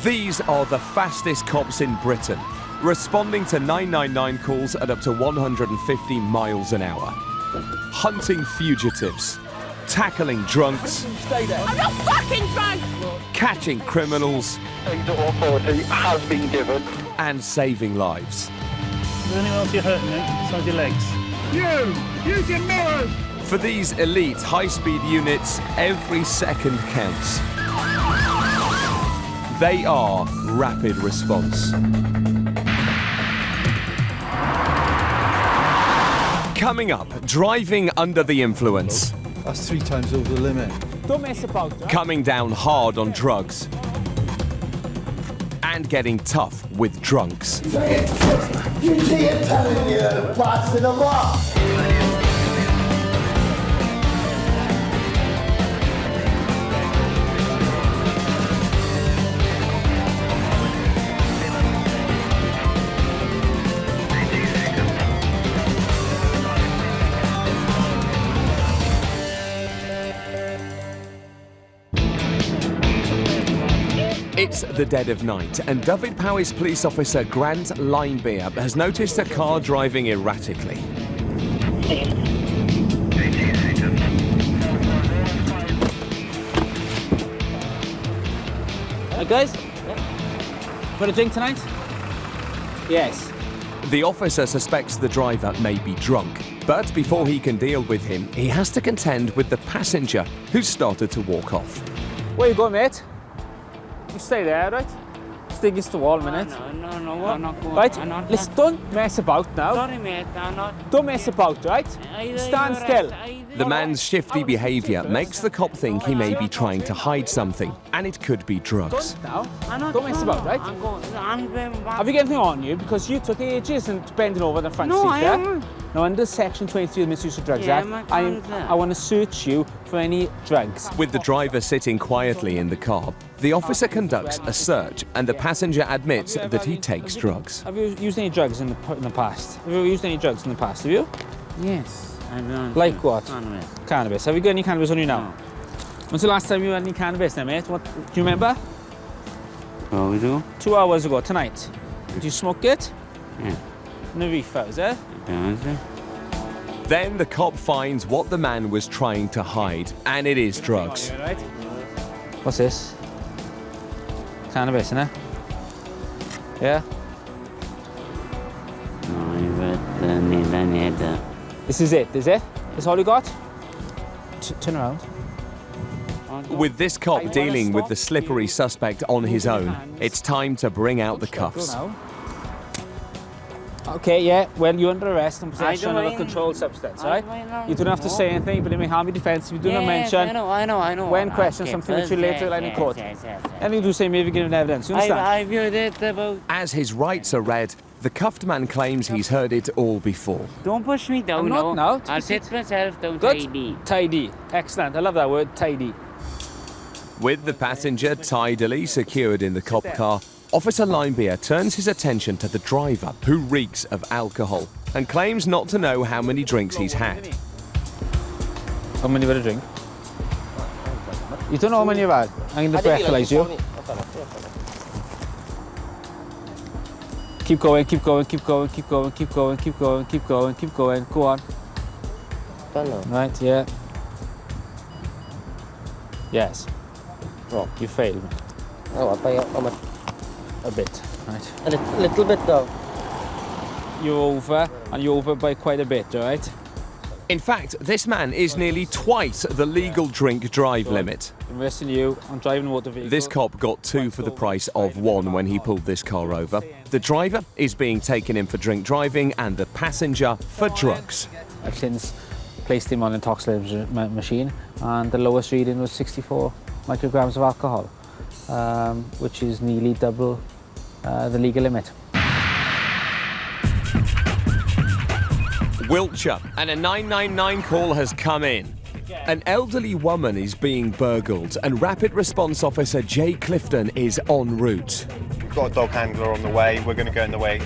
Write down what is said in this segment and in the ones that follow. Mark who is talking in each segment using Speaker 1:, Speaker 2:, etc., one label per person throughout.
Speaker 1: These are the fastest cops in Britain, responding to 999 calls at up to 150 miles an hour. Hunting fugitives, tackling drunks,
Speaker 2: I'm not fucking drunk!
Speaker 1: catching criminals,
Speaker 3: Authority has been given.
Speaker 1: and saving lives.
Speaker 4: Is there anyone else you're hurting inside your legs?
Speaker 3: Use your mirrors!
Speaker 1: For these elite high-speed units, every second counts. They are rapid response. Coming up, driving under the influence.
Speaker 5: That's 3 times over the limit.
Speaker 4: Don't mess about, right?
Speaker 1: Coming down hard on drugs. And getting tough with drunks.
Speaker 6: You see it telling you, bastard of what?
Speaker 1: It's the dead of night, and Dyfed-Powys police officer Grant Linebeer has noticed a car driving erratically.
Speaker 4: Hey guys, got a drink tonight? Yes.
Speaker 1: The officer suspects the driver may be drunk, but before he can deal with him, he has to contend with the passenger who's started to walk off.
Speaker 4: Where you going, mate? You stay there, right? Stay against the wall a minute.
Speaker 7: No, what? I'm not going.
Speaker 4: Right?
Speaker 7: I'm not.
Speaker 4: Listen, don't mess about now.
Speaker 7: Sorry, mate, I'm not.
Speaker 4: Don't mess about, right? Stand still.
Speaker 1: The man's shifty behaviour makes the cop think he may be trying to hide something, and it could be drugs.
Speaker 4: Don't now. Don't mess about, right?
Speaker 7: I'm going back.
Speaker 4: Have you got anything on you? Because you took ages and bending over the front
Speaker 7: No,
Speaker 4: seat
Speaker 7: I
Speaker 4: there.
Speaker 7: haven't.
Speaker 4: Now, under Section 23 of the Misuse of Drugs
Speaker 7: Yeah,
Speaker 4: Act,
Speaker 7: my
Speaker 4: I
Speaker 7: consent.
Speaker 4: want to search you for any drugs.
Speaker 1: With the driver sitting quietly in the car, the officer conducts a search, and the passenger admits that he takes drugs.
Speaker 4: Have you used any drugs in the past? Have you used any drugs in the past? Have you?
Speaker 7: Yes, I don't.
Speaker 4: Like what?
Speaker 7: Cannabis.
Speaker 4: Cannabis. Have you got any cannabis on you now?
Speaker 7: No.
Speaker 4: When's the last time you had any cannabis then, mate? What, do you remember?
Speaker 7: Oh, we do?
Speaker 4: 2 hours ago, tonight. Did you smoke it?
Speaker 7: Yeah.
Speaker 4: In a reefer, is it?
Speaker 1: Then the cop finds what the man was trying to hide, and it is drugs.
Speaker 4: Right. What's this? Cannabis, isn't it? Yeah? This is it, is it? This all you got? Turn around.
Speaker 1: With this cop dealing with the slippery suspect on his own, it's time to bring out the cuffs.
Speaker 4: Okay, yeah, well, you're under arrest and possession of a
Speaker 7: mind.
Speaker 4: controlled substance,
Speaker 7: I
Speaker 4: right?
Speaker 7: don't mind.
Speaker 4: You don't have to say anything, but it may harm your defence if you do not mention.
Speaker 7: I know.
Speaker 4: When questioned, something which you later line in court. Anything you do say may be given evidence, you understand?
Speaker 7: I viewed it about.
Speaker 1: As his rights are read, the cuffed man claims he's heard it all before.
Speaker 7: Don't push me down
Speaker 4: I'm not now.
Speaker 7: I'll sit myself down
Speaker 4: Good.
Speaker 7: tidy.
Speaker 4: Tidy. Excellent. I love that word, tidy.
Speaker 1: With the passenger tidily secured in the cop car, Officer Linebeer turns his attention to the driver, who reeks of alcohol, and claims not to know how many drinks he's had.
Speaker 4: How many have you had a drink? You don't know how many you've had? I'm going to breathalyse you. Keep going, keep going, keep going, keep going, keep going, keep going, keep going, keep going. Go on. Right, yeah. Yes.
Speaker 8: Wrong.
Speaker 4: You failed me.
Speaker 8: Oh, how much?
Speaker 4: A bit, right.
Speaker 8: A little bit though.
Speaker 4: You're over, and you're over by quite a bit, all right?
Speaker 1: In fact, this man is nearly twice the legal drink-drive limit.
Speaker 4: I'm arresting you on driving a motor vehicle.
Speaker 1: This cop got 2 for the price of 1 when he pulled this car over. The driver is being taken in for drink driving and the passenger for drugs.
Speaker 4: I've since placed him on an intoxicating machine, and the lowest reading was 64 micrograms of alcohol, which is nearly double the legal limit.
Speaker 1: Wilshire, and a 999 call has come in. An elderly woman is being burgled, and rapid response officer Jay Clifton is en route.
Speaker 9: We've got a dog handler on the way. We're going to go on the way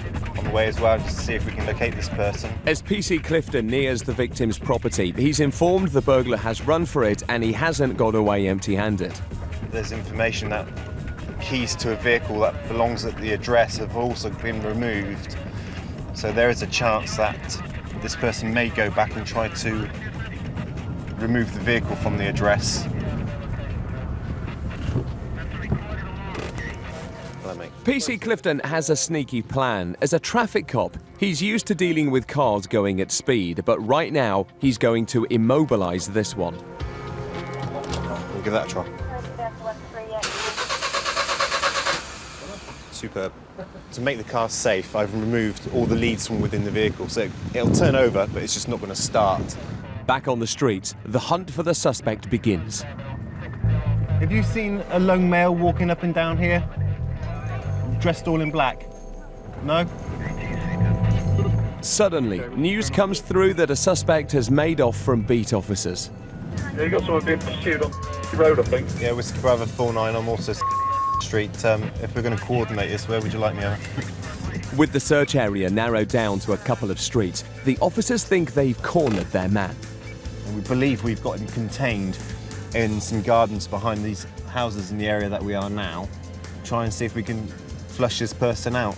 Speaker 9: as well, just to see if we can locate this person.
Speaker 1: As PC Clifton nears the victim's property, he's informed the burglar has run for it and he hasn't got away empty-handed.
Speaker 9: There's information that keys to a vehicle that belongs at the address have also been removed. So there is a chance that this person may go back and try to remove the vehicle from the address.
Speaker 1: PC Clifton has a sneaky plan. As a traffic cop, he's used to dealing with cars going at speed, but right now, he's going to immobilize this one.
Speaker 9: We'll give that a try. Superb. To make the car safe, I've removed all the leads from within the vehicle, so it'll turn over, but it's just not going to start.
Speaker 1: Back on the streets, the hunt for the suspect begins.
Speaker 9: Have you seen a lone male walking up and down here? Dressed all in black? No?
Speaker 1: Suddenly, news comes through that a suspect has made off from beat officers.
Speaker 3: Yeah, you got someone being pursued on the road, I think.
Speaker 9: Yeah, Whiskey Bravo 49, I'm also Street. If we're going to coordinate this, where would you like me over?
Speaker 1: With the search area narrowed down to a couple of streets, the officers think they've cornered their man.
Speaker 9: And we believe we've got him contained in some gardens behind these houses in the area that we are now. Try and see if we can flush this person out.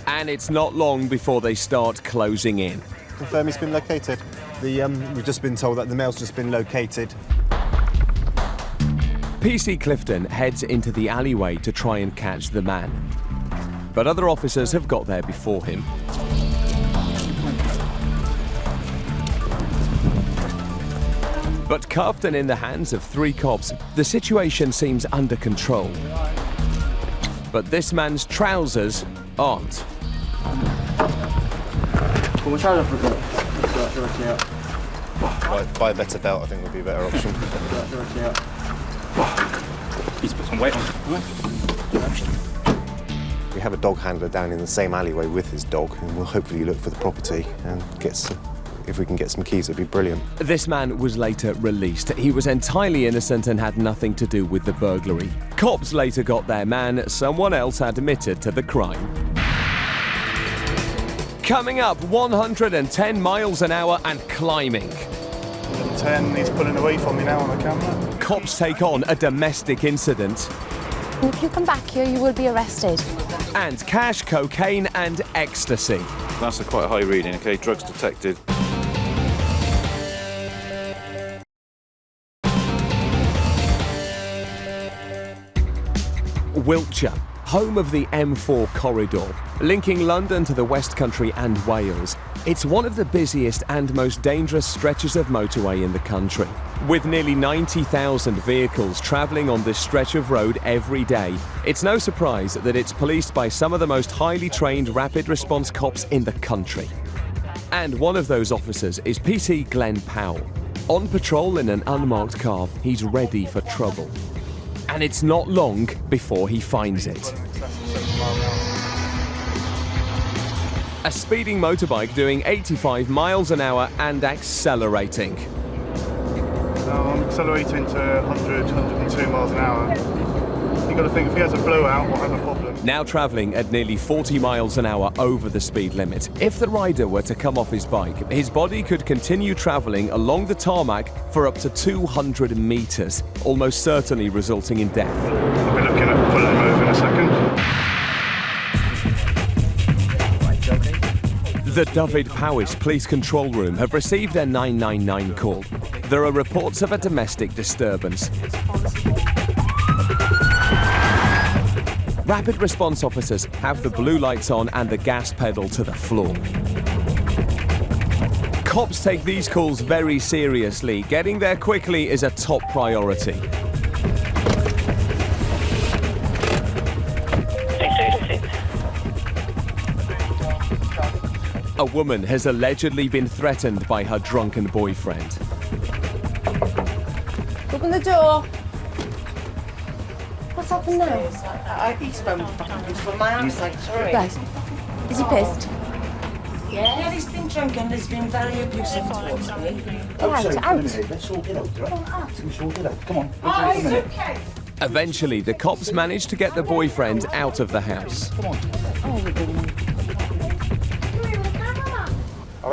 Speaker 1: And it's not long before they start closing in.
Speaker 9: Confirm he's been located. We've just been told that the male's just been located.
Speaker 1: PC Clifton heads into the alleyway to try and catch the man. But other officers have got there before him. But cuffed and in the hands of 3 cops, the situation seems under control. But this man's trousers aren't.
Speaker 9: Buy a better belt, I think would be a better option.
Speaker 3: He's put some weight on.
Speaker 9: We have a dog handler down in the same alleyway with his dog, and we'll hopefully look for the property and get some. If we can get some keys, it'd be brilliant.
Speaker 1: This man was later released. He was entirely innocent and had nothing to do with the burglary. Cops later got their man. Someone else admitted to the crime. Coming up, 110 miles an hour and climbing.
Speaker 3: 10, he's pulling away from me now on the camera.
Speaker 1: Cops take on a domestic incident.
Speaker 2: If you come back here, you will be arrested.
Speaker 1: And cash, cocaine and ecstasy.
Speaker 10: That's quite a high reading, okay? Drugs detected.
Speaker 1: Wilshire, home of the M4 corridor, linking London to the West Country and Wales. It's one of the busiest and most dangerous stretches of motorway in the country. With nearly 90,000 vehicles travelling on this stretch of road every day, it's no surprise that it's policed by some of the most highly trained rapid response cops in the country. And one of those officers is PC Glenn Powell. On patrol in an unmarked car, he's ready for trouble. And it's not long before he finds it. A speeding motorbike doing 85 miles an hour and accelerating.
Speaker 3: Now I'm accelerating to 100, 102 miles an hour. You've got to think, if he has a blowout, we'll have a problem.
Speaker 1: Now travelling at nearly 40 miles an hour over the speed limit. If the rider were to come off his bike, his body could continue travelling along the tarmac for up to 200 metres, almost certainly resulting in death.
Speaker 3: I'll be looking at pulling him over in a second.
Speaker 1: The Dyfed-Powys Police Control Room have received a 999 call. There are reports of a domestic disturbance. Rapid response officers have the blue lights on and the gas pedal to the floor. Cops take these calls very seriously. Getting there quickly is a top priority. A woman has allegedly been threatened by her drunken boyfriend.
Speaker 2: Open the door. What's happened now?
Speaker 8: He's from my house, like, sorry.
Speaker 2: Right. Is he pissed?
Speaker 8: Yeah, he's been drunk and he's been very abusive towards me.
Speaker 2: Out.
Speaker 6: Let's all get out, right? Let's all get out. Come on.
Speaker 8: Oh, it's okay.
Speaker 1: Eventually, the cops manage to get the boyfriend out of the house.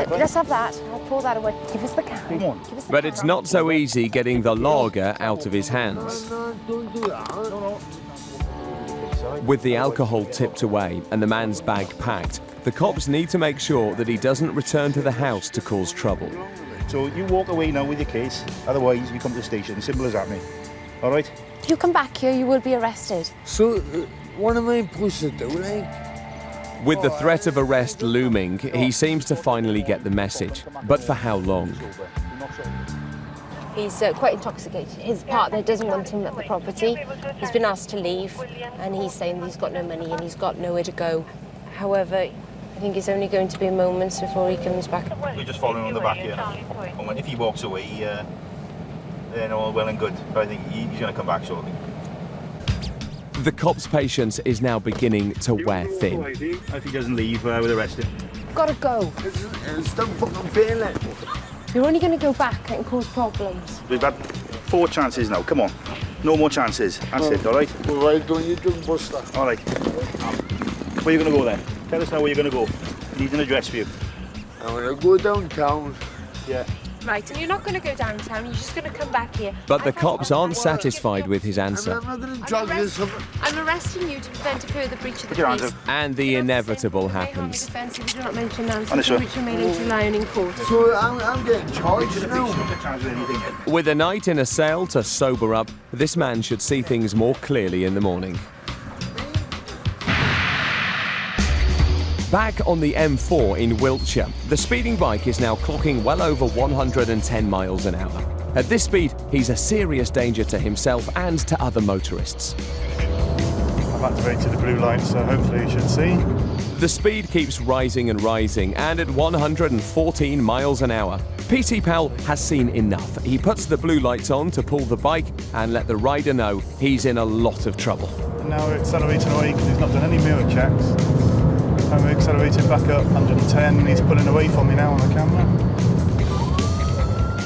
Speaker 2: Let's have that. I'll pour that away. Give us the can.
Speaker 6: Come on.
Speaker 2: Give us the
Speaker 1: But
Speaker 2: can.
Speaker 1: it's not so easy getting the lager out of his hands.
Speaker 6: Don't do that.
Speaker 1: With the alcohol tipped away and the man's bag packed, the cops need to make sure that he doesn't return to the house to cause trouble.
Speaker 11: So you walk away now with your case, otherwise you come to the station. Simple as that, mate. All right?
Speaker 2: If you come back here, you will be arrested.
Speaker 6: So, what am I supposed to do, like?
Speaker 1: With the threat of arrest looming, he seems to finally get the message. But for how long?
Speaker 2: He's quite intoxicated. His partner doesn't want him at the property. He's been asked to leave, and he's saying he's got no money and he's got nowhere to go. However, I think it's only going to be moments before he comes back.
Speaker 11: We're just following on the back here. And if he walks away, then all well and good. But I think he's going to come back shortly.
Speaker 1: The cop's patience is now beginning to wear thin.
Speaker 11: If he doesn't leave, we'll arrest him.
Speaker 2: Gotta go.
Speaker 6: It's the fucking feeling.
Speaker 2: You're only going to go back and cause problems.
Speaker 11: We've had 4 chances now. Come on. No more chances. That's it, all right?
Speaker 6: Well, why don't you do Buster?
Speaker 11: All right. Where are you going to go then? Tell us now where you're going to go. Need an address for you.
Speaker 6: I'm going to go downtown.
Speaker 11: Yeah.
Speaker 2: Right, and you're not going to go downtown, you're just going to come back here.
Speaker 1: But the cops aren't satisfied with his answer.
Speaker 6: I'm not going to drug this up.
Speaker 2: I'm arresting you to prevent a further breach of the
Speaker 11: Put your hands
Speaker 2: peace.
Speaker 11: up.
Speaker 1: And the inevitable happens.
Speaker 2: Offensive, do not mention nouns,
Speaker 11: On this one.
Speaker 2: which remain into lying in court.
Speaker 6: So I'm getting charged now.
Speaker 1: With a night in a cell to sober up, this man should see things more clearly in the morning. Back on the M4 in Wilshire, the speeding bike is now clocking well over 110 miles an hour. At this speed, he's a serious danger to himself and to other motorists.
Speaker 3: I've activated the blue light, so hopefully you should see.
Speaker 1: The speed keeps rising and rising, and at 114 miles an hour, PT Pal has seen enough. He puts the blue lights on to pull the bike and let the rider know he's in a lot of trouble.
Speaker 3: And now we're accelerating away because he's not done any mirror checks. And we're accelerating back up 110, and he's pulling away from me now on the camera.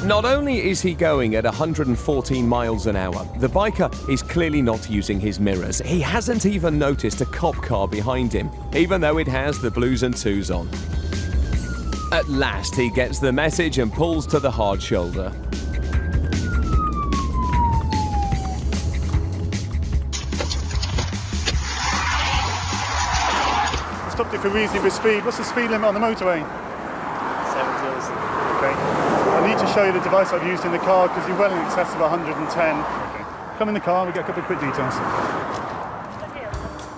Speaker 1: Not only is he going at 114 miles an hour, the biker is clearly not using his mirrors. He hasn't even noticed a cop car behind him, even though it has the blues and twos on. At last, he gets the message and pulls to the hard shoulder.
Speaker 3: Stopped it for reasonable speed. What's the speed limit on the motorway?
Speaker 7: 70.
Speaker 3: Okay. I need to show you the device I've used in the car because you're well in excess of 110. Okay. Come in the car, we get a couple of quick details.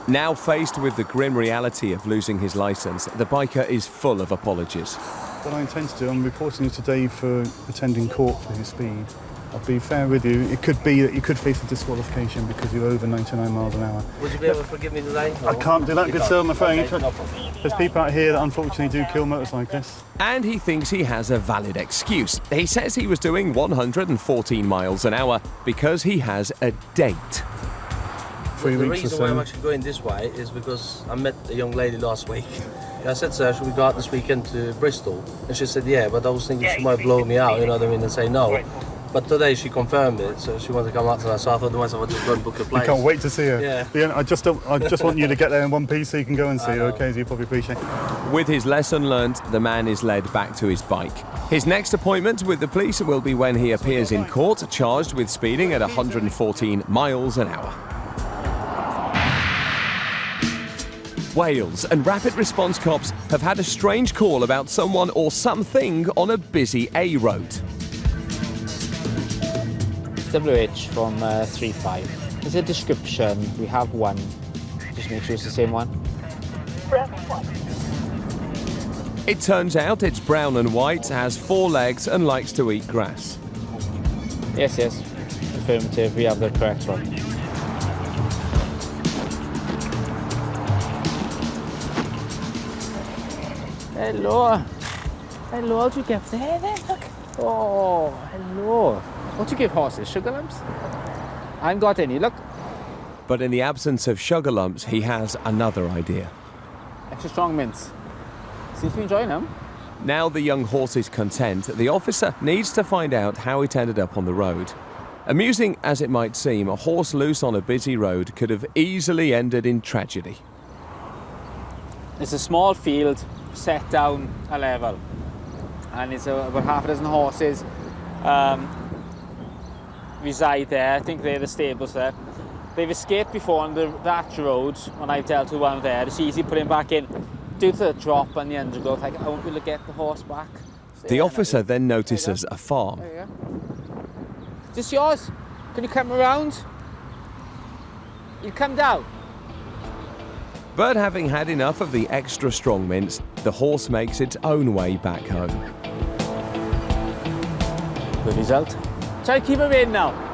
Speaker 1: Now faced with the grim reality of losing his license, the biker is full of apologies.
Speaker 3: What I intend to do, I'm reporting you today for attending court for your speed. I'll be fair with you, it could be that you could face a disqualification because you're over 99 miles an hour.
Speaker 7: Would you be able to forgive me today?
Speaker 3: I can't do that, good sir, I'm afraid.
Speaker 7: Okay, no problem.
Speaker 3: There's people out here that unfortunately do kill motorcyclists.
Speaker 1: And he thinks he has a valid excuse. He says he was doing 114 miles an hour because he has a date.
Speaker 3: 3
Speaker 7: The
Speaker 3: weeks or
Speaker 7: reason why I'm
Speaker 3: so.
Speaker 7: actually going this way is because I met a young lady last week. I said to her, should we go out this weekend to Bristol? And she said, yeah, but I was thinking she might blow me out, you know what I mean, and say no. But today she confirmed it, so she wanted to come out tonight, so I thought to myself, I'd just go and book a place.
Speaker 3: I can't wait to see her.
Speaker 7: Yeah.
Speaker 3: I just want you to get there in one piece so you can go and see her, okay, as you probably appreciate.
Speaker 1: With his lesson learnt, the man is led back to his bike. His next appointment with the police will be when he appears in court, charged with speeding at 114 miles an hour. Wales and rapid response cops have had a strange call about someone or something on a busy A road.
Speaker 4: WH from 35. There's a description, we have one. Just make sure it's the same one.
Speaker 1: It turns out it's brown and white, has 4 legs and likes to eat grass.
Speaker 4: Yes, affirmative, we have the correct one. Hello. Hello, what do you give there then? Look. Oh, hello. What do you give horses? Sugar lumps? I haven't got any, look.
Speaker 1: But in the absence of sugar lumps, he has another idea.
Speaker 4: Extra strong mints. Seems to be enjoying them.
Speaker 1: Now the young horse is content, the officer needs to find out how it ended up on the road. Amusing as it might seem, a horse loose on a busy road could have easily ended in tragedy.
Speaker 4: It's a small field set down a level, and it's about half a dozen horses reside there. I think they're the stables there. They've escaped before on that road when I've dealt with one there. It's easy putting back in due to the drop and the undergrowth. I won't be able to get the horse back.
Speaker 1: The officer then notices a farm.
Speaker 4: There you go. Is this yours? Can you come around? You come down.
Speaker 1: But having had enough of the extra strong mints, the horse makes its own way back home.
Speaker 4: Good result. Try to keep him in now.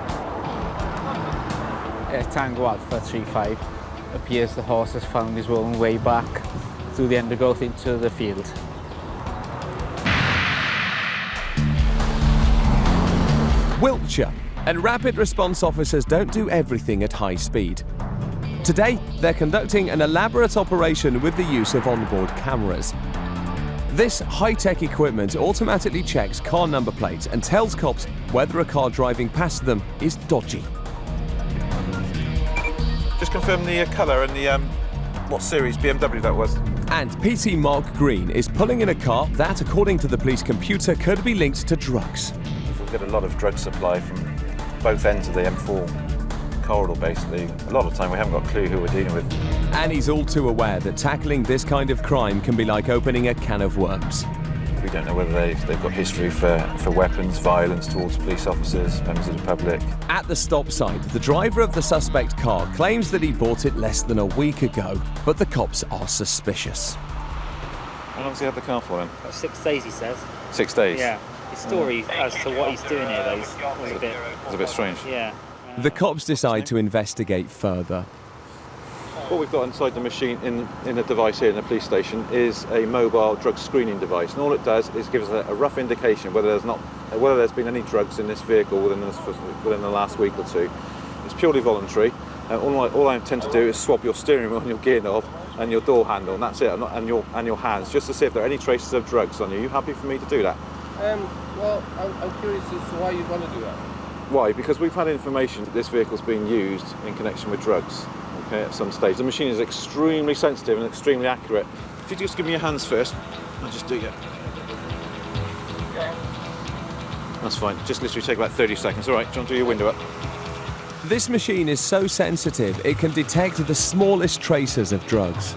Speaker 4: Tango Alpha 35. Appears the horse has found his own way back through the undergrowth into the field.
Speaker 1: Wilshire, and rapid response officers don't do everything at high speed. Today, they're conducting an elaborate operation with the use of onboard cameras. This high-tech equipment automatically checks car number plates and tells cops whether a car driving past them is dodgy.
Speaker 10: Just confirm the colour and the what series BMW that was.
Speaker 1: And PC Mark Green is pulling in a car that, according to the police computer, could be linked to drugs.
Speaker 10: We've got a lot of drug supply from both ends of the M4 corridor, basically. A lot of the time we haven't got a clue who we're dealing with.
Speaker 1: And he's all too aware that tackling this kind of crime can be like opening a can of worms.
Speaker 10: We don't know whether they've got history for weapons, violence towards police officers, members of the public.
Speaker 1: At the stop site, the driver of the suspect car claims that he bought it less than a week ago, but the cops are suspicious.
Speaker 10: How long has he had the car for then?
Speaker 12: 6 days, he says.
Speaker 10: 6 days?
Speaker 12: Yeah. His story as to what he's doing here, though, is
Speaker 10: a bit strange.
Speaker 12: Yeah.
Speaker 1: The cops decide to investigate further.
Speaker 10: What we've got inside the machine in the device here in the police station is a mobile drug screening device, and all it does is give us a rough indication whether there's been any drugs in this vehicle within the last week or two. It's purely voluntary. All I intend to do is swab your steering wheel and your gear knob and your door handle, and that's it, and your hands, just to see if there are any traces of drugs on you. Are you happy for me to do that?
Speaker 7: Well, I'm curious as to why you'd want to do that.
Speaker 10: Why? Because we've had information that this vehicle's been used in connection with drugs. Okay, at some stage. The machine is extremely sensitive and extremely accurate. If you just give me your hands first, I'll just do it. That's fine. Just literally take about 30 seconds. All right, do you want to do your window up?
Speaker 1: This machine is so sensitive, it can detect the smallest traces of drugs.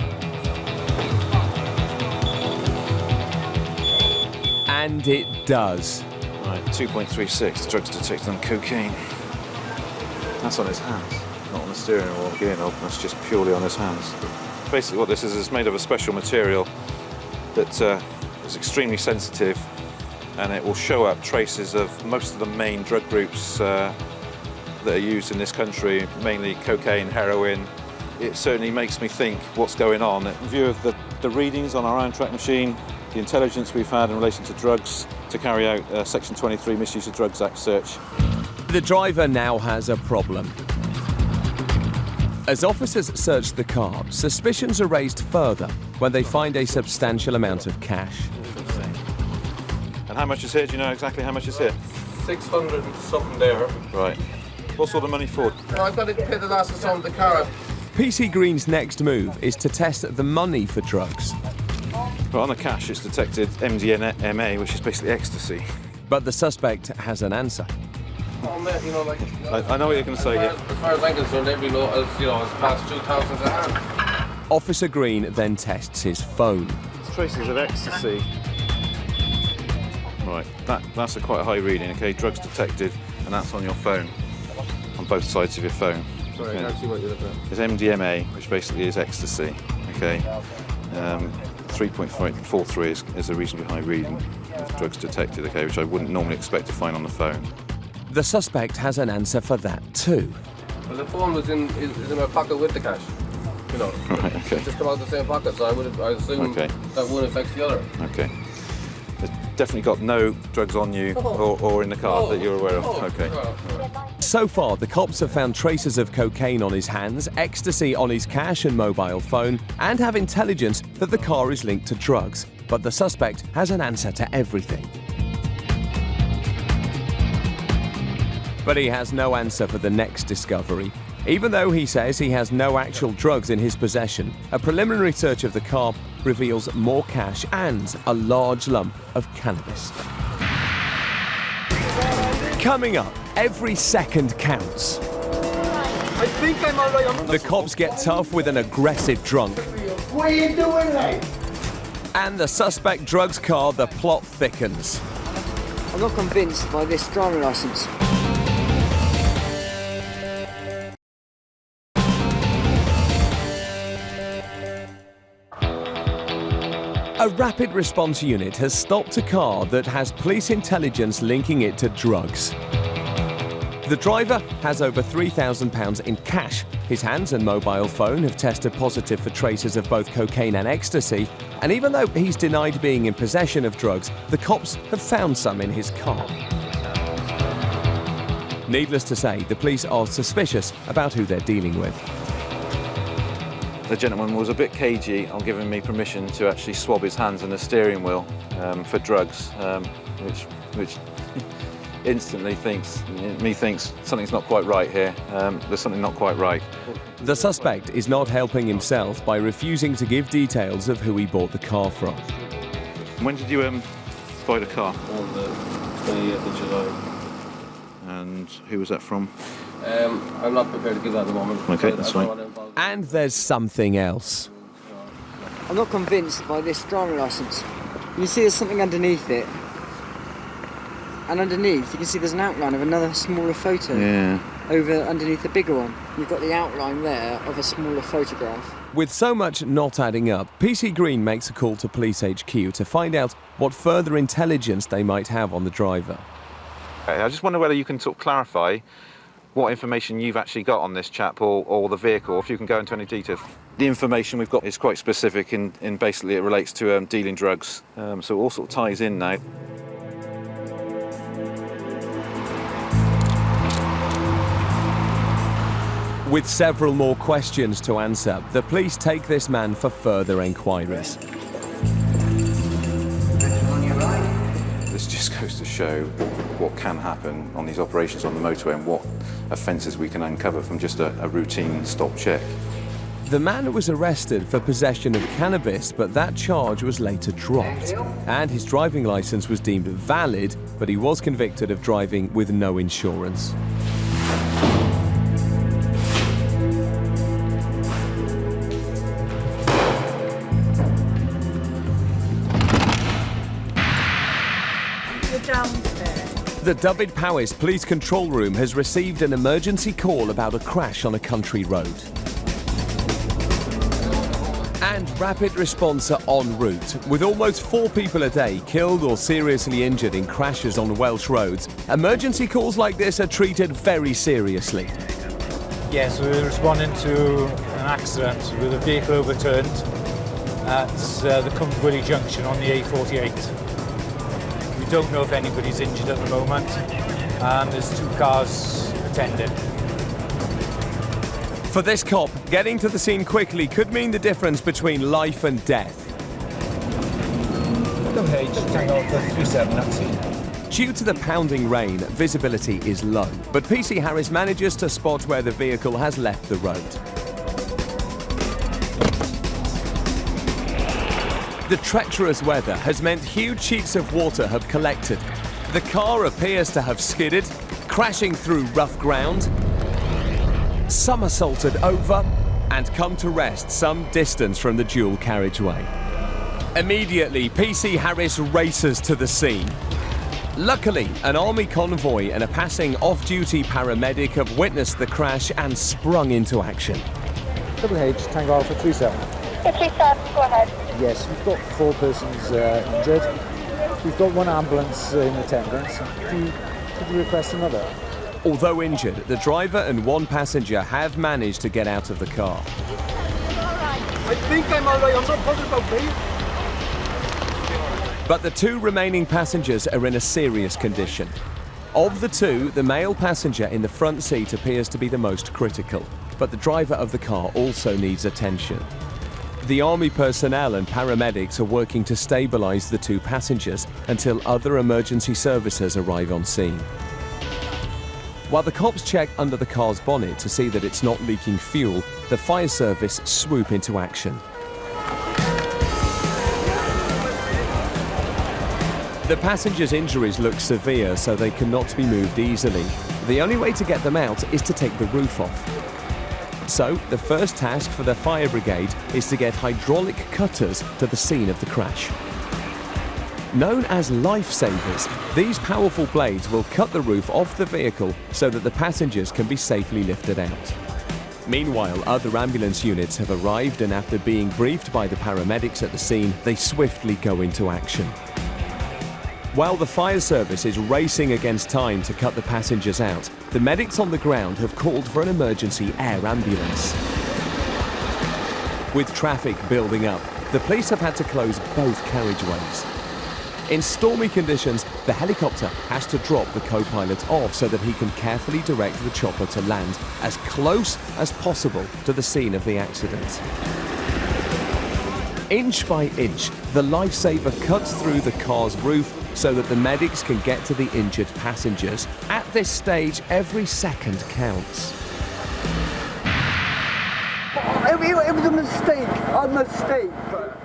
Speaker 1: And it does.
Speaker 10: Right, 2.36, drugs detected on cocaine. That's on his hands. Not on the steering wheel or gear knob, that's just purely on his hands. Basically what this is made of a special material that is extremely sensitive, and it will show up traces of most of the main drug groups that are used in this country, mainly cocaine, heroin. It certainly makes me think what's going on. In view of the readings on our iron track machine, the intelligence we've had in relation to drugs, to carry out a Section 23 Misuse of Drugs Act search.
Speaker 1: The driver now has a problem. As officers search the car, suspicions are raised further when they find a substantial amount of cash.
Speaker 10: And how much is here? Do you know exactly how much is here?
Speaker 7: 600 and something there.
Speaker 10: Right. What sort of money for?
Speaker 7: No, I've got to pay the last of some of the car.
Speaker 1: PC Green's next move is to test the money for drugs.
Speaker 10: Well, on the cash, it's detected MDMA, which is basically ecstasy.
Speaker 1: But the suspect has an answer.
Speaker 7: Oh, man, you know, like...
Speaker 10: I know what you're going to say here.
Speaker 7: As far as I'm concerned, every note is, it's past 2,000 a hand.
Speaker 1: Officer Green then tests his phone.
Speaker 10: It's traces of ecstasy. Right, that's a quite high reading, okay? Drugs detected, and that's on your phone, on both sides of your phone.
Speaker 7: Sorry, I can't see what you're looking at.
Speaker 10: It's MDMA, which basically is ecstasy, okay? 3.43 is a reasonably high reading of drugs detected, okay, which I wouldn't normally expect to find on the phone.
Speaker 1: The suspect has an answer for that too.
Speaker 7: Well, the phone was in my pocket with the cash. You know,
Speaker 10: right, okay.
Speaker 7: It just come out of the same pocket, so I assume that one affects the other.
Speaker 10: Okay. There's definitely got no drugs on you or in the car that you're aware of. Okay.
Speaker 1: So far, the cops have found traces of cocaine on his hands, ecstasy on his cash and mobile phone, and have intelligence that the car is linked to drugs. But the suspect has an answer to everything. But he has no answer for the next discovery. Even though he says he has no actual drugs in his possession, a preliminary search of the car reveals more cash and a large lump of cannabis. Coming up, every second counts.
Speaker 5: I think I'm all right.
Speaker 1: The cops get tough with an aggressive drunk.
Speaker 6: What are you doing, mate?
Speaker 1: And the suspect drugs car, the plot thickens.
Speaker 13: I'm not convinced by this driving licence.
Speaker 1: A rapid response unit has stopped a car that has police intelligence linking it to drugs. The driver has over £3,000 in cash. His hands and mobile phone have tested positive for traces of both cocaine and ecstasy. And even though he's denied being in possession of drugs, the cops have found some in his car. Needless to say, the police are suspicious about who they're dealing with.
Speaker 10: The gentleman was a bit cagey on giving me permission to actually swab his hands and the steering wheel for drugs, which instantly thinks something's not quite right here. There's something not quite right.
Speaker 1: The suspect is not helping himself by refusing to give details of who he bought the car from.
Speaker 10: When did you buy the car?
Speaker 7: On the 28th of July.
Speaker 10: And who was that from?
Speaker 7: I'm not prepared to give that at the moment.
Speaker 10: Okay, that's fine.
Speaker 1: And there's something else.
Speaker 13: I'm not convinced by this driving licence. You see there's something underneath it. And underneath, you can see there's an outline of another smaller photo.
Speaker 10: Yeah.
Speaker 13: Over underneath the bigger one. You've got the outline there of a smaller photograph.
Speaker 1: With so much not adding up, PC Green makes a call to Police HQ to find out what further intelligence they might have on the driver.
Speaker 10: Okay, I just wonder whether you can sort of clarify what information you've actually got on this chap or the vehicle, if you can go into any details. The information we've got is quite specific in basically it relates to dealing drugs, so it all sort of ties in now.
Speaker 1: With several more questions to answer, the police take this man for further enquiries.
Speaker 10: This just goes to show what can happen on these operations on the motorway and what offences we can uncover from just a routine stop check.
Speaker 1: The man was arrested for possession of cannabis, but that charge was later dropped. And his driving licence was deemed valid, but he was convicted of driving with no insurance. The Dyfed-Powys Police Control Room has received an emergency call about a crash on a country road. And rapid response are en route. With almost 4 people a day killed or seriously injured in crashes on Welsh roads, emergency calls like this are treated very seriously.
Speaker 14: Yes, we're responding to an accident with a vehicle overturned at the Cumberwilly Junction on the A48. We don't know if anybody's injured at the moment, and there's 2 cars attending.
Speaker 1: For this cop, getting to the scene quickly could mean the difference between life and death. Due to the pounding rain, visibility is low, but PC Harris manages to spot where the vehicle has left the road. The treacherous weather has meant huge sheets of water have collected. The car appears to have skidded, crashing through rough ground, somersaulted over, and come to rest some distance from the dual carriageway. Immediately, PC Harris races to the scene. Luckily, an army convoy and a passing off-duty paramedic have witnessed the crash and sprung into action.
Speaker 15: Double H, Tango Alpha 37.
Speaker 16: 37, go ahead.
Speaker 15: Yes, we've got 4 persons injured. We've got 1 ambulance in attendance. Could you request another?
Speaker 1: Although injured, the driver and 1 passenger have managed to get out of the car.
Speaker 5: I think I'm all right. I'm not bothered about me.
Speaker 1: But the 2 remaining passengers are in a serious condition. Of the 2, the male passenger in the front seat appears to be the most critical, but the driver of the car also needs attention. The army personnel and paramedics are working to stabilise the 2 passengers until other emergency services arrive on scene. While the cops check under the car's bonnet to see that it's not leaking fuel, the fire service swoop into action. The passengers' injuries look severe, so they cannot be moved easily. The only way to get them out is to take the roof off. So, the first task for the fire brigade is to get hydraulic cutters to the scene of the crash. Known as lifesavers, these powerful blades will cut the roof off the vehicle so that the passengers can be safely lifted out. Meanwhile, other ambulance units have arrived, and after being briefed by the paramedics at the scene, they swiftly go into action. While the fire service is racing against time to cut the passengers out, the medics on the ground have called for an emergency air ambulance. With traffic building up, the police have had to close both carriageways. In stormy conditions, the helicopter has to drop the co-pilot off so that he can carefully direct the chopper to land as close as possible to the scene of the accident. Inch by inch, the lifesaver cuts through the car's roof so that the medics can get to the injured passengers. At this stage, every second counts.
Speaker 5: It was a mistake.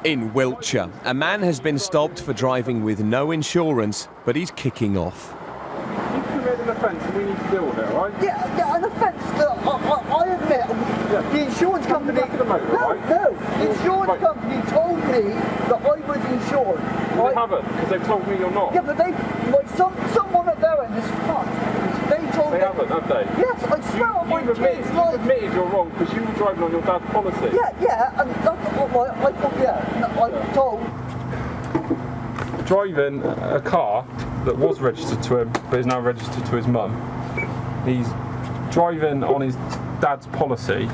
Speaker 1: In Wilshire, a man has been stopped for driving with no insurance, but he's kicking off.
Speaker 17: You've committed an offence and we need to deal with it, right?
Speaker 5: Yeah, an offence that I admit, the insurance company... the insurance company told me that I was insured.
Speaker 17: Well, they haven't, because they've told me you're not.
Speaker 5: Yeah, but someone at their end is fucked. They
Speaker 17: haven't, have they?
Speaker 5: Yes, I swear on my kids' life.
Speaker 17: You've admitted you're wrong because you were driving on your dad's policy.
Speaker 5: Yeah, and that's what I thought, I'm told.
Speaker 17: Driving a car that was registered to him but is now registered to his mum. He's driving on his dad's policy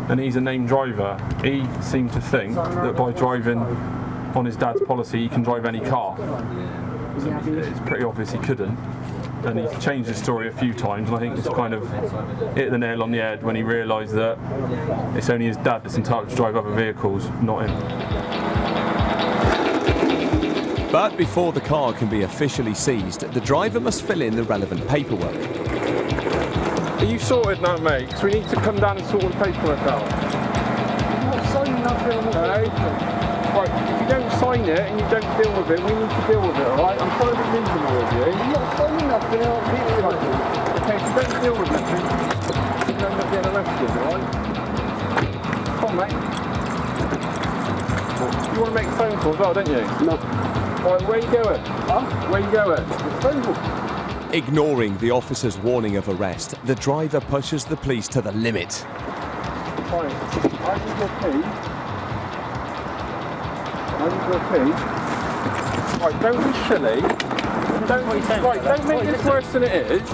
Speaker 17: and he's a named driver. He seemed to think that by driving on his dad's policy he can drive any car. It's pretty obvious he couldn't. And he's changed his story a few times, and I think it's kind of hit the nail on the head when he realised that it's only his dad that's entitled to drive other vehicles, not him.
Speaker 1: But before the car can be officially seized, the driver must fill in the relevant paperwork.
Speaker 17: Are you sorted now, mate? Because we need to come down and sort all the paperwork out.
Speaker 5: I'm not signing nothing.
Speaker 17: Right, if you don't sign it and you don't deal with it, we need to deal with it, alright? I'm trying to be reasonable with you.
Speaker 5: I'm not signing nothing, I'll deal with it.
Speaker 17: Okay, if you don't deal with it, you can end up getting arrested, alright? Come on, mate. You want to make a phone call as well, don't you?
Speaker 5: No.
Speaker 17: Alright, where are you going? Huh? Where are you going?
Speaker 5: Phone call.
Speaker 1: Ignoring the officer's warning of arrest, the driver pushes the police to the limit.
Speaker 17: Right, I need your key. Right, don't be silly. Don't make this worse than it is.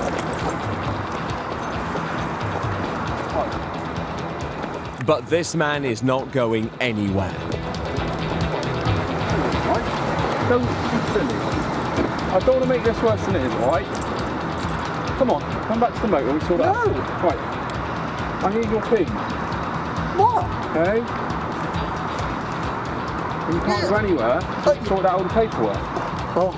Speaker 1: But this man is not going anywhere.
Speaker 17: Right, don't be silly. I don't want to make this worse than it is, right? Come on, come back to the motor and we sort it out. Right, I need your key.
Speaker 5: What?
Speaker 17: Okay? You can't go anywhere, sort out all the paperwork.
Speaker 5: Oh.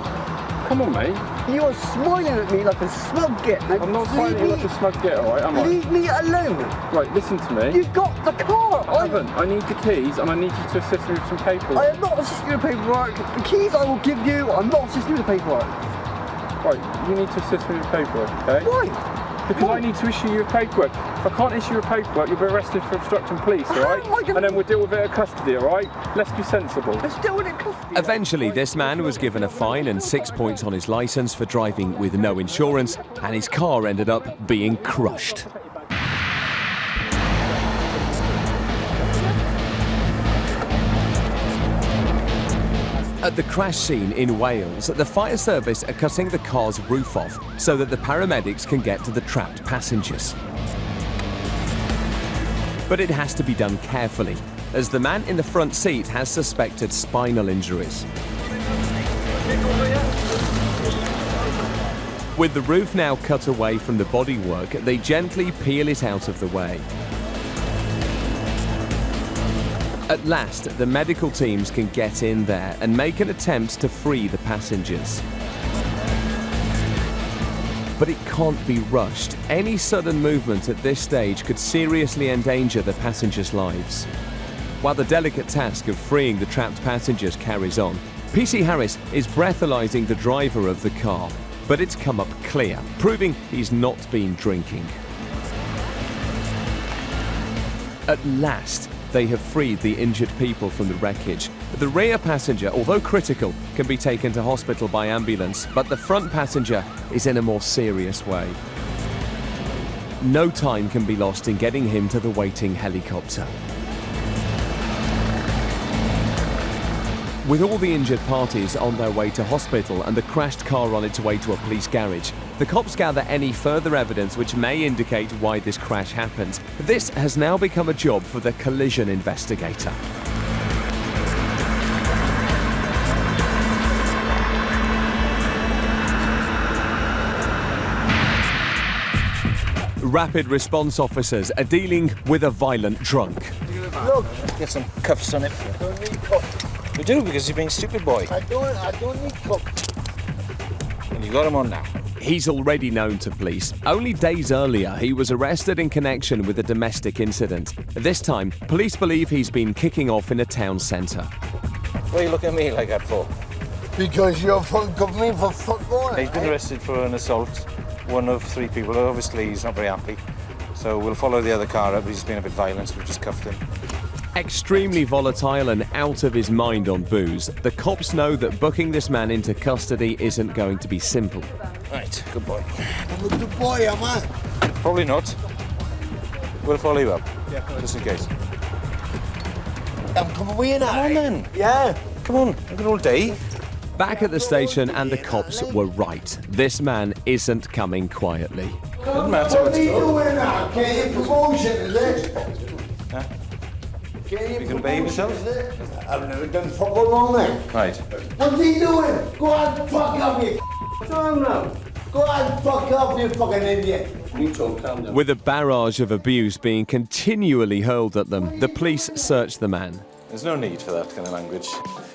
Speaker 17: Come on, mate.
Speaker 5: You're smiling at me like a smug git.
Speaker 17: I'm not smiling at you like a smug git, alright, am I?
Speaker 5: Leave me alone.
Speaker 17: Right, listen to me.
Speaker 5: You've got the car.
Speaker 17: I haven't. I need the keys and I need you to assist me with some paperwork.
Speaker 5: I am not assisting you with paperwork. The keys I will give you. I'm not assisting you with paperwork.
Speaker 17: Right, you need to assist me with paperwork, okay?
Speaker 5: Why?
Speaker 17: Because I need to issue you a paperwork. If I can't issue you a paperwork, you'll be arrested for obstructing police, alright? And then we'll deal with it at custody, alright? Let's be sensible.
Speaker 5: Let's deal with it at custody.
Speaker 1: Eventually, this man was given a fine and 6 points on his licence for driving with no insurance, and his car ended up being crushed. At the crash scene in Wales, the fire service are cutting the car's roof off so that the paramedics can get to the trapped passengers. But it has to be done carefully, as the man in the front seat has suspected spinal injuries. With the roof now cut away from the bodywork, they gently peel it out of the way. At last, the medical teams can get in there and make an attempt to free the passengers. But it can't be rushed. Any sudden movement at this stage could seriously endanger the passengers' lives. While the delicate task of freeing the trapped passengers carries on, PC Harris is breathalyzing the driver of the car, but it's come up clear, proving he's not been drinking. At last, they have freed the injured people from the wreckage. The rear passenger, although critical, can be taken to hospital by ambulance, but the front passenger is in a more serious way. No time can be lost in getting him to the waiting helicopter. With all the injured parties on their way to hospital and the crashed car on its way to a police garage, the cops gather any further evidence which may indicate why this crash happened. This has now become a job for the collision investigator. Rapid response officers are dealing with a violent drunk.
Speaker 11: Look, get some cuffs on him.
Speaker 5: I don't need cuffs.
Speaker 11: We do, because you're being stupid, boy.
Speaker 5: I don't need cuffs.
Speaker 11: And you got him on now.
Speaker 1: He's already known to police. Only days earlier, he was arrested in connection with a domestic incident. This time, police believe he's been kicking off in a town centre.
Speaker 11: What are you looking at me like that for?
Speaker 6: Because you're fucking covering me for football.
Speaker 11: He's been arrested for an assault. One of 3 people. Obviously, he's not very happy. So we'll follow the other car up. He's been a bit violent, so we've just cuffed him.
Speaker 1: Extremely volatile and out of his mind on booze, the cops know that booking this man into custody isn't going to be simple.
Speaker 11: Right, good boy.
Speaker 6: I'm a good boy, am I?
Speaker 11: Probably not. We'll follow you up, just in case.
Speaker 6: I'm coming with you now.
Speaker 11: Come on then.
Speaker 6: Yeah.
Speaker 11: Come on, I've got all day.
Speaker 1: Back at the station, and the cops were right. This man isn't coming quietly.
Speaker 11: Doesn't matter.
Speaker 6: What are you doing now? Getting promotion, is it?
Speaker 11: Huh?
Speaker 6: You
Speaker 11: can behave yourself?
Speaker 6: I've never done football long then.
Speaker 11: Right.
Speaker 6: What's he doing? Go on, fuck off, you Calm down. Go on, fuck off, you fucking idiot. You talk, calm down.
Speaker 1: With a barrage of abuse being continually hurled at them, the police search the man.
Speaker 11: There's no need for that kind of language.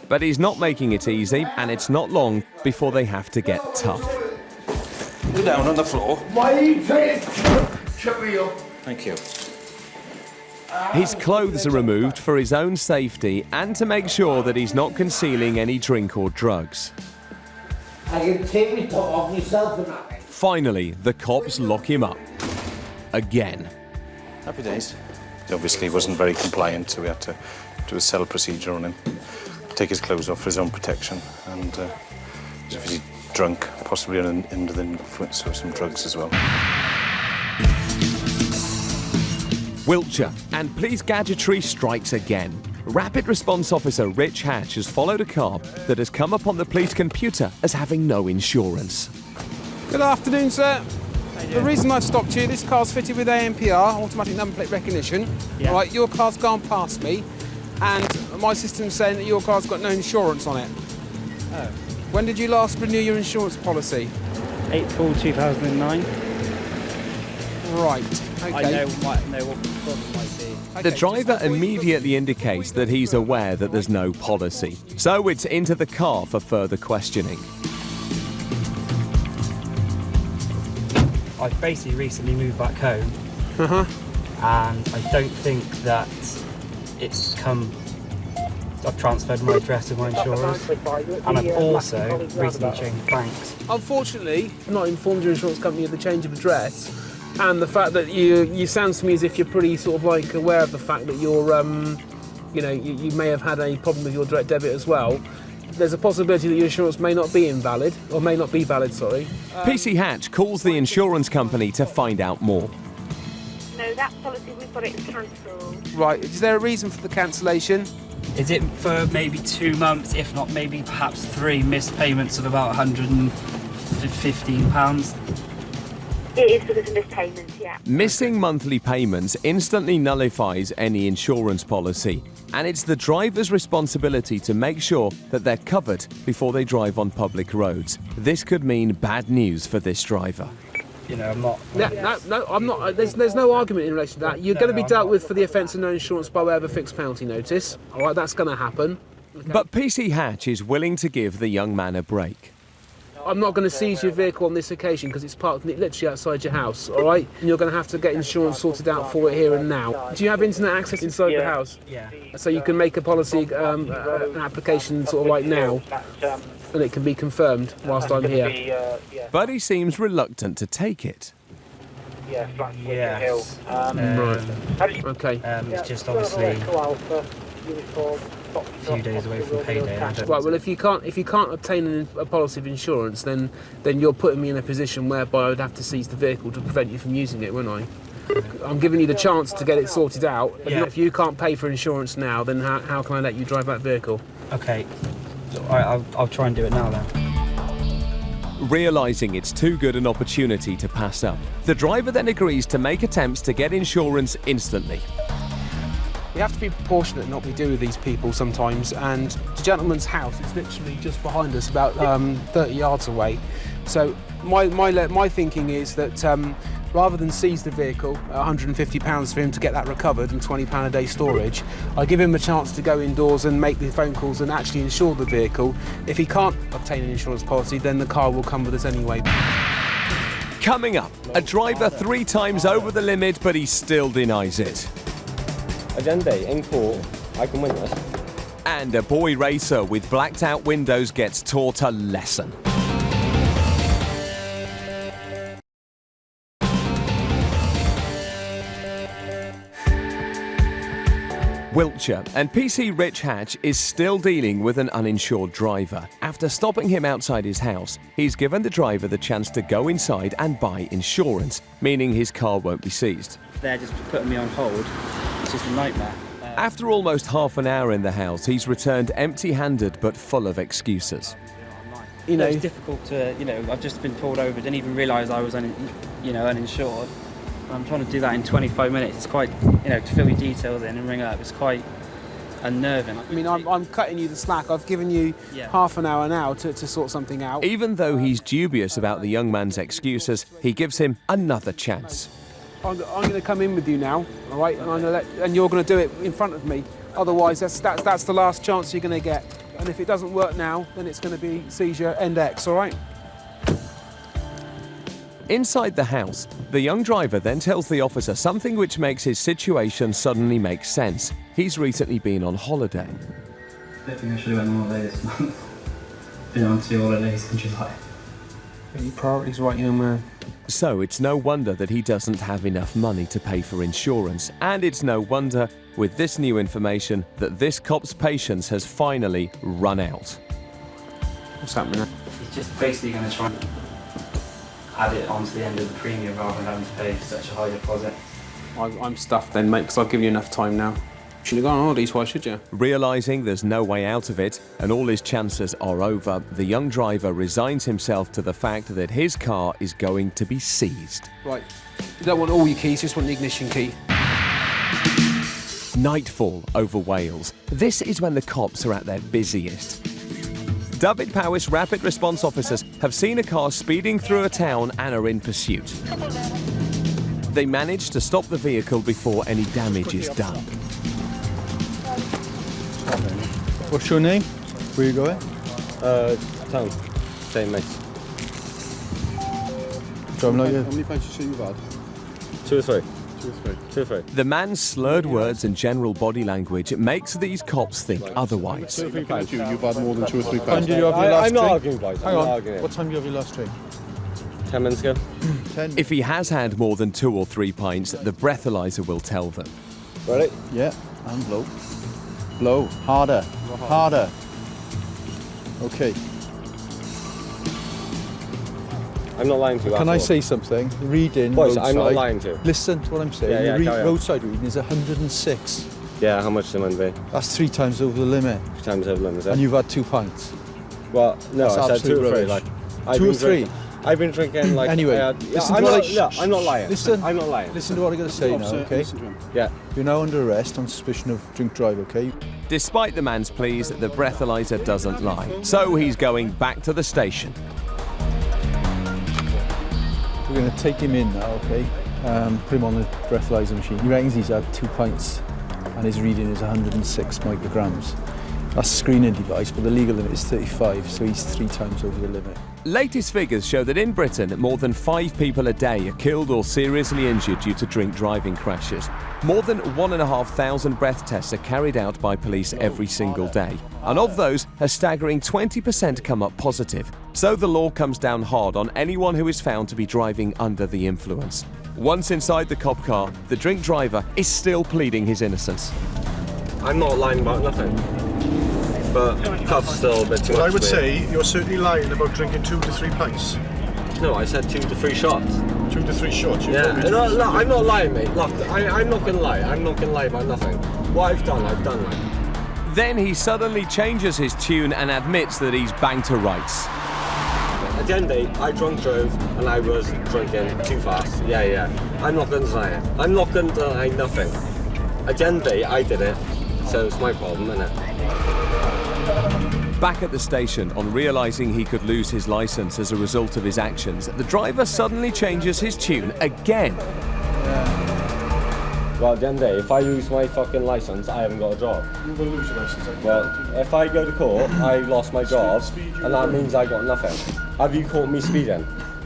Speaker 1: But he's not making it easy, and it's not long before they have to get tough.
Speaker 11: Go down on the floor.
Speaker 6: Why are you trying to trip me up?
Speaker 11: Thank you.
Speaker 1: His clothes are removed for his own safety and to make sure that he's not concealing any drink or drugs.
Speaker 6: I can take me top off myself and that.
Speaker 1: Finally, the cops lock him up. Again.
Speaker 11: Happy days. He obviously wasn't very compliant, so we had to do a cell procedure on him. Take his clothes off for his own protection, and he's obviously drunk, possibly under the influence of some drugs as well.
Speaker 1: Wilshire, and police gadgetry strikes again. Rapid response officer Rich Hatch has followed a car that has come up on the police computer as having no insurance.
Speaker 18: Good afternoon, sir. The reason I've stopped you, this car's fitted with ANPR, automatic number plate recognition.
Speaker 12: Yeah.
Speaker 18: All right, your car's gone past me, and my system's saying that your car's got no insurance on it.
Speaker 12: Oh.
Speaker 18: When did you last renew your insurance policy?
Speaker 12: April 2009.
Speaker 18: Right, okay.
Speaker 12: I know what the problem might be.
Speaker 1: The driver immediately indicates that he's aware that there's no policy, so it's into the car for further questioning.
Speaker 12: I've basically recently moved back home, and I don't think that it's come. I've transferred my address to my insurers, and I've also recently changed banks.
Speaker 18: Unfortunately, I've not informed your insurance company of the change of address, and the fact that you sound to me as if you're pretty sort of like aware of the fact that you're, you know, you may have had a problem with your direct debit as well. There's a possibility that your insurance may not be invalid, or may not be valid, sorry.
Speaker 1: PC Hatch calls the insurance company to find out more.
Speaker 16: No, that policy, we've got it cancelled.
Speaker 18: Right, is there a reason for the cancellation?
Speaker 12: Is it for maybe 2 months, if not maybe perhaps 3 missed payments of about £115?
Speaker 16: It is because of missed payments, yeah.
Speaker 1: Missing monthly payments instantly nullifies any insurance policy, and it's the driver's responsibility to make sure that they're covered before they drive on public roads. This could mean bad news for this driver.
Speaker 12: You know, I'm not...
Speaker 18: No, I'm not. There's no argument in relation to that. You're going to be dealt with for the offence of no insurance by way of a fixed penalty notice. All right, that's going to happen. Okay.
Speaker 1: But PC Hatch is willing to give the young man a break.
Speaker 18: I'm not going to seize your vehicle on this occasion because it's parked literally outside your house, all right? And you're going to have to get insurance sorted out for it here and now. Do you have internet access inside the house?
Speaker 12: Yeah.
Speaker 18: So you can make a policy, an application sort of like now, and it can be confirmed whilst I'm here.
Speaker 1: But he seems reluctant to take it.
Speaker 12: Yes.
Speaker 18: Right. Okay.
Speaker 12: It's just obviously a few days away from payday.
Speaker 18: Right. Well, if you can't obtain a policy of insurance, then you're putting me in a position whereby I would have to seize the vehicle to prevent you from using it, wouldn't I? I'm giving you the chance to get it sorted out. If you can't pay for insurance now, then how can I let you drive that vehicle?
Speaker 12: Okay. So I'll try and do it now then.
Speaker 1: Realising it's too good an opportunity to pass up, the driver then agrees to make attempts to get insurance instantly.
Speaker 18: We have to be proportionate in what we do with these people sometimes, and the gentleman's house is literally just behind us, about 30 yards away. So my thinking is that rather than seize the vehicle, £150 for him to get that recovered and £20 a day storage, I give him a chance to go indoors and make the phone calls and actually insure the vehicle. If he can't obtain an insurance policy, then the car will come with us anyway.
Speaker 1: Coming up, a driver 3 times over the limit, but he still denies it.
Speaker 19: Agenda in court, I can win this.
Speaker 1: And a boy racer with blacked out windows gets taught a lesson. Wilshire, and PC Rich Hatch is still dealing with an uninsured driver. After stopping him outside his house, he's given the driver the chance to go inside and buy insurance, meaning his car won't be seized.
Speaker 12: They're just putting me on hold. It's just a nightmare.
Speaker 1: After almost half an hour in the house, he's returned empty-handed but full of excuses.
Speaker 12: It's difficult to, I've just been pulled over, didn't even realise I was uninsured. I'm trying to do that in 25 minutes. It's quite, to fill your details in and ring up, it's quite unnerving.
Speaker 18: I mean, I'm cutting you the slack. I've given you half an hour now to sort something out.
Speaker 1: Even though he's dubious about the young man's excuses, he gives him another chance.
Speaker 18: I'm going to come in with you now, all right? And you're going to do it in front of me. Otherwise, that's the last chance you're going to get. And if it doesn't work now, then it's going to be seizure end X, all right?
Speaker 1: Inside the house, the young driver then tells the officer something which makes his situation suddenly make sense. He's recently been on holiday.
Speaker 20: I don't think I should have went on holiday this month. Been on 2 holidays in July.
Speaker 18: Your priorities right, young man.
Speaker 1: So it's no wonder that he doesn't have enough money to pay for insurance. And it's no wonder, with this new information, that this cop's patience has finally run out.
Speaker 18: What's happening?
Speaker 20: He's just basically going to try and add it onto the end of the premium rather than having to pay such a high deposit.
Speaker 18: I'm stuffed then, mate, because I've given you enough time now. You should have gone on holidays, why should you?
Speaker 1: Realising there's no way out of it and all his chances are over, the young driver resigns himself to the fact that his car is going to be seized.
Speaker 18: Right, you don't want all your keys, just want the ignition key.
Speaker 1: Nightfall over Wales. This is when the cops are at their busiest. Dyfed-Powys rapid response officers have seen a car speeding through a town and are in pursuit. They manage to stop the vehicle before any damage is done.
Speaker 3: What's your name? Where are you going?
Speaker 19: Town. Same mate.
Speaker 3: Driving like you?
Speaker 19: How many pints you had? 2 or 3. 2 or 3.
Speaker 1: The man's slurred words and general body language makes these cops think otherwise.
Speaker 3: 2 or 3 pints. You've had more than 2 or 3 pints.
Speaker 19: When did you have your last
Speaker 3: I'm not
Speaker 19: drink?
Speaker 3: arguing, guys. Hang
Speaker 19: I'm
Speaker 3: on.
Speaker 19: not arguing.
Speaker 3: What time do you have your last drink?
Speaker 19: 10 minutes ago.
Speaker 3: 10.
Speaker 1: If he has had more than 2 or 3 pints, the breathalyzer will tell them.
Speaker 19: Ready?
Speaker 3: Yeah, and blow. Blow. Harder. Harder. Okay.
Speaker 19: I'm not lying to you.
Speaker 3: Can I say something? Reading
Speaker 19: Boys,
Speaker 3: roadside.
Speaker 19: I'm not lying to you.
Speaker 3: Listen to what I'm saying.
Speaker 19: Yeah, carry on.
Speaker 3: Roadside reading is 106.
Speaker 19: Yeah, how much is it going to be?
Speaker 3: That's 3 times over the limit.
Speaker 19: 3 times over the limit, is it?
Speaker 3: And you've had 2 pints.
Speaker 19: Well, no,
Speaker 3: That's
Speaker 19: I said 2 or 3.
Speaker 3: rubbish.
Speaker 19: I've
Speaker 3: 2 or
Speaker 19: been
Speaker 3: 3?
Speaker 19: drinking- I've been drinking like...
Speaker 3: Anyway, listen to what
Speaker 19: I'm not lying.
Speaker 3: Listen.
Speaker 19: I'm not lying.
Speaker 3: Listen to what I'm going to say now, okay?
Speaker 19: Yeah.
Speaker 3: You're now under arrest on suspicion of drink drive, okay?
Speaker 1: Despite the man's pleas, the breathalyzer doesn't lie. So he's going back to the station.
Speaker 3: We're going to take him in now, okay? Put him on the breathalyzer machine. He reckons he's had 2 pints and his reading is 106 micrograms. That's a screening device, but the legal limit is 35, so he's 3 times over the limit.
Speaker 1: Latest figures show that in Britain, more than 5 people a day are killed or seriously injured due to drink driving crashes. More than 1,500 breath tests are carried out by police every single day. And of those, a staggering 20% come up positive. So the law comes down hard on anyone who is found to be driving under the influence. Once inside the cop car, the drink driver is still pleading his innocence.
Speaker 21: I'm not lying about nothing, but cuff's still a bit too much.
Speaker 22: Well, I would
Speaker 21: for me.
Speaker 22: say you're certainly lying about drinking 2 to 3 pints.
Speaker 21: No, I said 2 to 3 shots.
Speaker 22: 2 to 3 shots? You
Speaker 21: Yeah,
Speaker 22: told me
Speaker 21: no,
Speaker 22: 2 to 3.
Speaker 21: I'm not lying, mate. Look, I'm not going to lie. I'm not going to lie about nothing. What I've done, like.
Speaker 1: Then he suddenly changes his tune and admits that he's banged to rights.
Speaker 21: At the end of the day, I drunk drove and I was drinking too fast. Yeah. I'm not going to deny it. I'm not going to deny nothing. At the end of the day, I did it, so it's my problem, isn't it?
Speaker 1: Back at the station, on realising he could lose his licence as a result of his actions, the driver suddenly changes his tune again.
Speaker 21: Well, at the end of the day, if I lose my fucking licence, I haven't got a job.
Speaker 22: You're going to lose your licence.
Speaker 21: Well, if I go to court, I lost my job, and that means I got nothing. Have you caught me speeding?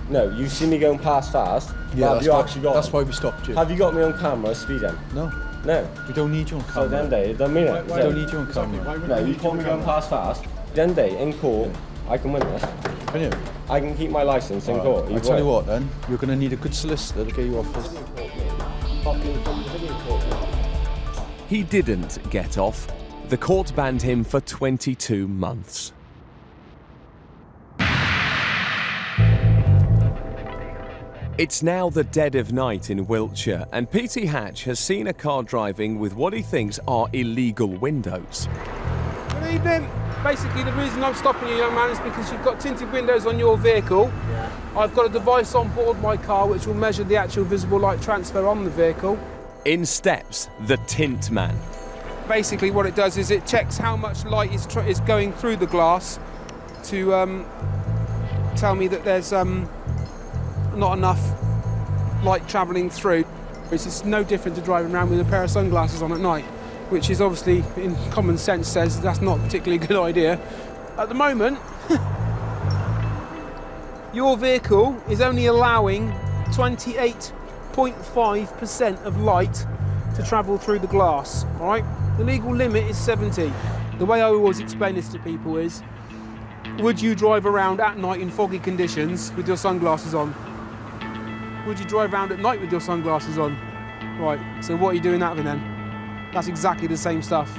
Speaker 21: No, you see me going past fast.
Speaker 3: Yeah,
Speaker 21: That's
Speaker 3: why we stopped you.
Speaker 21: Have you got me on camera speeding?
Speaker 3: No.
Speaker 21: No.
Speaker 3: We don't need you on
Speaker 21: So at the
Speaker 3: camera.
Speaker 21: end of the day, it doesn't mean it.
Speaker 3: We don't need you on camera.
Speaker 21: No, you caught me going past fast. At the end of the day, in court, I can win this.
Speaker 3: Can you?
Speaker 21: I can keep my licence in court.
Speaker 3: I'll tell you what then, you're going to need a good solicitor to get you off this.
Speaker 1: He didn't get off. The court banned him for 22 months. It's now the dead of night in Wiltshire, and P.T. Hatch has seen a car driving with what he thinks are illegal windows.
Speaker 18: Good evening. Basically, the reason I'm stopping you, young man, is because you've got tinted windows on your vehicle. Yeah. I've got a device on board my car which will measure the actual visible light transfer on the vehicle.
Speaker 1: In steps the tint man.
Speaker 18: Basically, what it does is it checks how much light is going through the glass to tell me that there's not enough light travelling through. It's no different to driving around with a pair of sunglasses on at night, which is obviously, in common sense, says that's not particularly a good idea. At the moment, your vehicle is only allowing 28.5% of light to travel through the glass, all right? The legal limit is 70. The way I always explain this to people is, would you drive around at night in foggy conditions with your sunglasses on? Would you drive around at night with your sunglasses on? Right, so what are you doing that for then? That's exactly the same stuff.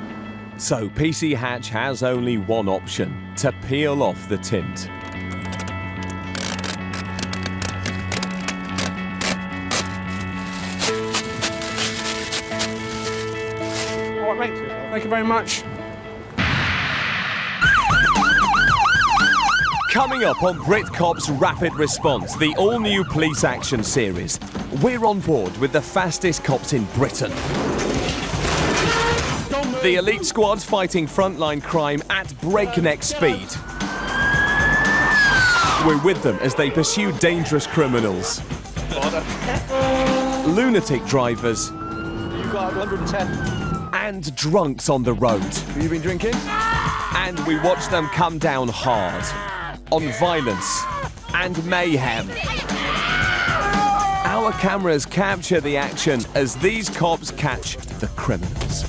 Speaker 1: So P.C. Hatch has only one option: to peel off the tint.
Speaker 18: All right, mate. Thank you very much.
Speaker 1: Coming up on Brit Cops Rapid Response, the all-new police action series, we're on board with the fastest cops in Britain. The elite squad's fighting frontline crime at breakneck speed. We're with them as they pursue dangerous criminals, lunatic drivers,
Speaker 22: You got 110.
Speaker 1: and drunks on the road.
Speaker 22: Have you been drinking?
Speaker 1: And we watch them come down hard on violence and mayhem. Our cameras capture the action as these cops catch the criminals.